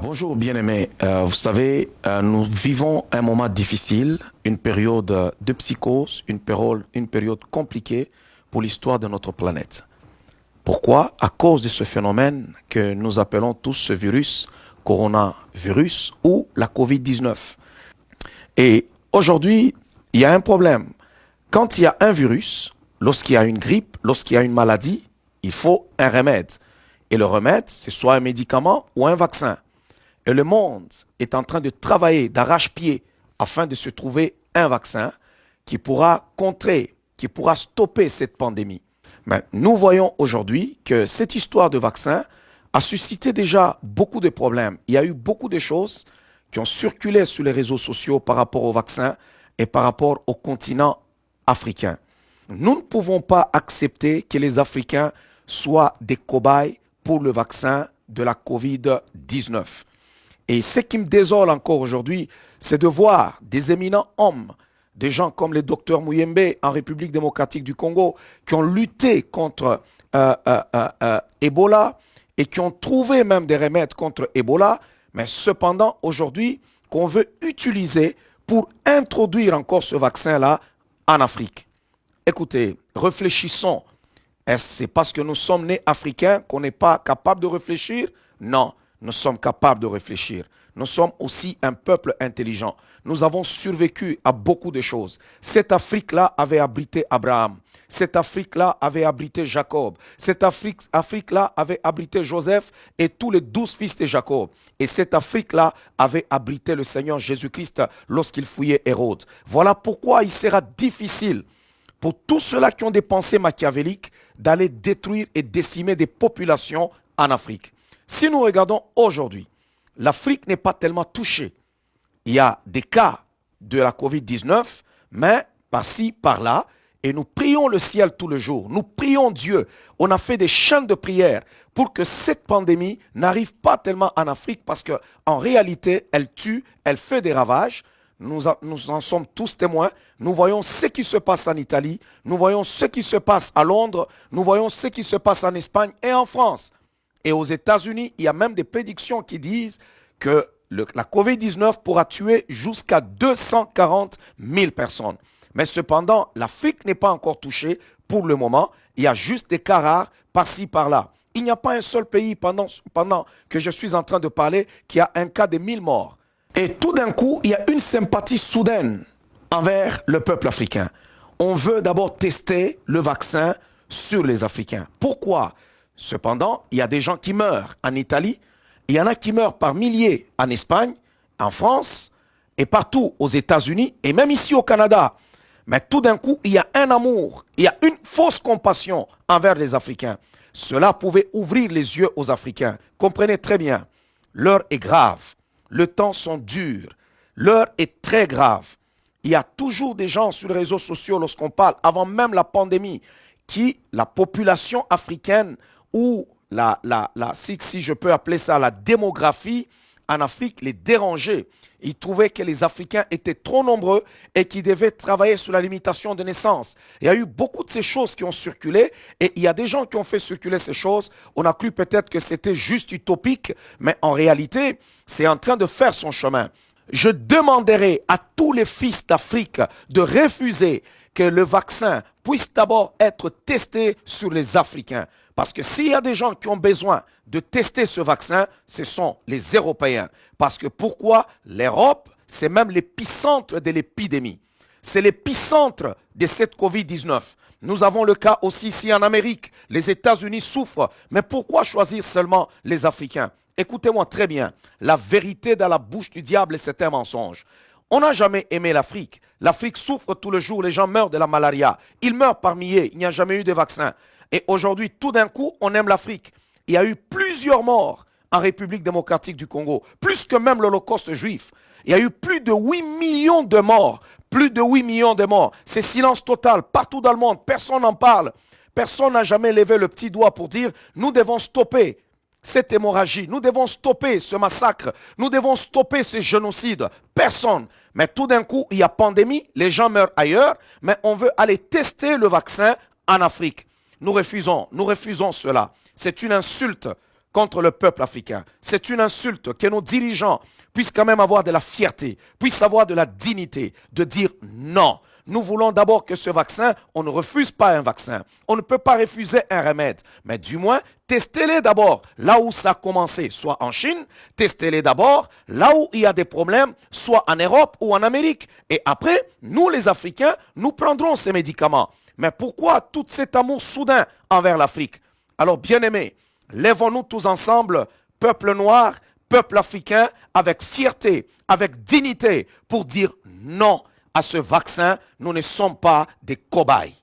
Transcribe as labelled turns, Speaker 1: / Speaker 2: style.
Speaker 1: Bonjour bien-aimés. Vous savez, nous vivons un moment difficile, une période de psychose, une période compliquée pour l'histoire de notre planète. Pourquoi? À cause de ce phénomène que nous appelons tous ce virus, coronavirus ou la COVID-19. Et aujourd'hui, il y a un problème. Quand il y a un virus, lorsqu'il y a une grippe, lorsqu'il y a une maladie, il faut un remède. Et le remède, c'est soit un médicament ou un vaccin. Et le monde est en train de travailler d'arrache-pied afin de se trouver un vaccin qui pourra contrer, qui pourra stopper cette pandémie. Mais nous voyons aujourd'hui que cette histoire de vaccin a suscité déjà beaucoup de problèmes. Il y a eu beaucoup de choses qui ont circulé sur les réseaux sociaux par rapport au vaccin et par rapport au continent africain. Nous ne pouvons pas accepter que les Africains soient des cobayes pour le vaccin de la COVID-19. Et ce qui me désole encore aujourd'hui, c'est de voir des éminents hommes, des gens comme le docteur Muyembe en République démocratique du Congo, qui ont lutté contre Ebola et qui ont trouvé même des remèdes contre Ebola, mais cependant aujourd'hui qu'on veut utiliser pour introduire encore ce vaccin-là en Afrique. Écoutez, réfléchissons. Est-ce que c'est parce que nous sommes nés africains qu'on n'est pas capable de réfléchir? Non. Nous sommes capables de réfléchir. Nous sommes aussi un peuple intelligent. Nous avons survécu à beaucoup de choses. Cette Afrique-là avait abrité Abraham. Cette Afrique-là avait abrité Jacob. Cette Afrique-là avait abrité Joseph et tous les 12 fils de Jacob. Et cette Afrique-là avait abrité le Seigneur Jésus-Christ lorsqu'il fouillait Hérode. Voilà pourquoi il sera difficile pour tous ceux-là qui ont des pensées machiavéliques d'aller détruire et décimer des populations en Afrique. Si nous regardons aujourd'hui, l'Afrique n'est pas tellement touchée. Il y a des cas de la COVID-19, mais par-ci, par-là, et nous prions le ciel tout le jour. Nous prions Dieu. On a fait des chaînes de prière pour que cette pandémie n'arrive pas tellement en Afrique parce qu'en réalité, elle tue, elle fait des ravages. Nous en sommes tous témoins. Nous voyons ce qui se passe en Italie. Nous voyons ce qui se passe à Londres. Nous voyons ce qui se passe en Espagne et en France. Et aux États-Unis, il y a même des prédictions qui disent que la COVID-19 pourra tuer jusqu'à 240 000 personnes. Mais cependant, l'Afrique n'est pas encore touchée pour le moment. Il y a juste des cas rares par-ci, par-là. Il n'y a pas un seul pays pendant que je suis en train de parler qui a un cas de 1000 morts. Et tout d'un coup, il y a une sympathie soudaine envers le peuple africain. On veut d'abord tester le vaccin sur les Africains. Pourquoi ? Cependant, il y a des gens qui meurent en Italie, il y en a qui meurent par milliers en Espagne, en France et partout aux États-Unis et même ici au Canada. Mais tout d'un coup, il y a un amour, il y a une fausse compassion envers les Africains. Cela pouvait ouvrir les yeux aux Africains. Comprenez très bien, l'heure est grave, le temps sont durs, l'heure est très grave. Il y a toujours des gens sur les réseaux sociaux lorsqu'on parle, avant même la pandémie, la population africaine ou si je peux appeler ça la démographie en Afrique les dérangeait. Ils trouvaient que les Africains étaient trop nombreux et qu'ils devaient travailler sur la limitation de naissance. Il y a eu beaucoup de ces choses qui ont circulé et il y a des gens qui ont fait circuler ces choses. On a cru peut-être que c'était juste utopique, mais en réalité, c'est en train de faire son chemin. Je demanderai à tous les fils d'Afrique de refuser que le vaccin puisse d'abord être testé sur les Africains. Parce que s'il y a des gens qui ont besoin de tester ce vaccin, ce sont les Européens. Parce que pourquoi? L'Europe, c'est même l'épicentre de l'épidémie. C'est l'épicentre de cette COVID-19. Nous avons le cas aussi ici en Amérique. Les États-Unis souffrent. Mais pourquoi choisir seulement les Africains? Écoutez-moi très bien. La vérité dans la bouche du diable, c'est un mensonge. On n'a jamais aimé l'Afrique. L'Afrique souffre tout le jour. Les gens meurent de la malaria. Ils meurent par milliers. Il n'y a jamais eu de vaccin. Et aujourd'hui, tout d'un coup, on aime l'Afrique. Il y a eu plusieurs morts en République démocratique du Congo, plus que même l'Holocauste juif. Il y a eu plus de 8 millions de morts. Plus de 8 millions de morts. C'est silence total. Partout dans le monde, personne n'en parle. Personne n'a jamais levé le petit doigt pour dire « Nous devons stopper cette hémorragie. Nous devons stopper ce massacre. Nous devons stopper ce génocide. » Personne. Mais tout d'un coup, il y a pandémie. Les gens meurent ailleurs. Mais on veut aller tester le vaccin en Afrique. Nous refusons cela. C'est une insulte contre le peuple africain. C'est une insulte que nos dirigeants puissent quand même avoir de la fierté, puissent avoir de la dignité, de dire non. Nous voulons d'abord que ce vaccin, on ne refuse pas un vaccin. On ne peut pas refuser un remède. Mais du moins, testez-les d'abord là où ça a commencé, soit en Chine. Testez-les d'abord là où il y a des problèmes, soit en Europe ou en Amérique. Et après, nous les Africains, nous prendrons ces médicaments. Mais pourquoi tout cet amour soudain envers l'Afrique? Alors, bien-aimés, lèvons-nous tous ensemble, peuple noir, peuple africain, avec fierté, avec dignité, pour dire non à ce vaccin. Nous ne sommes pas des cobayes.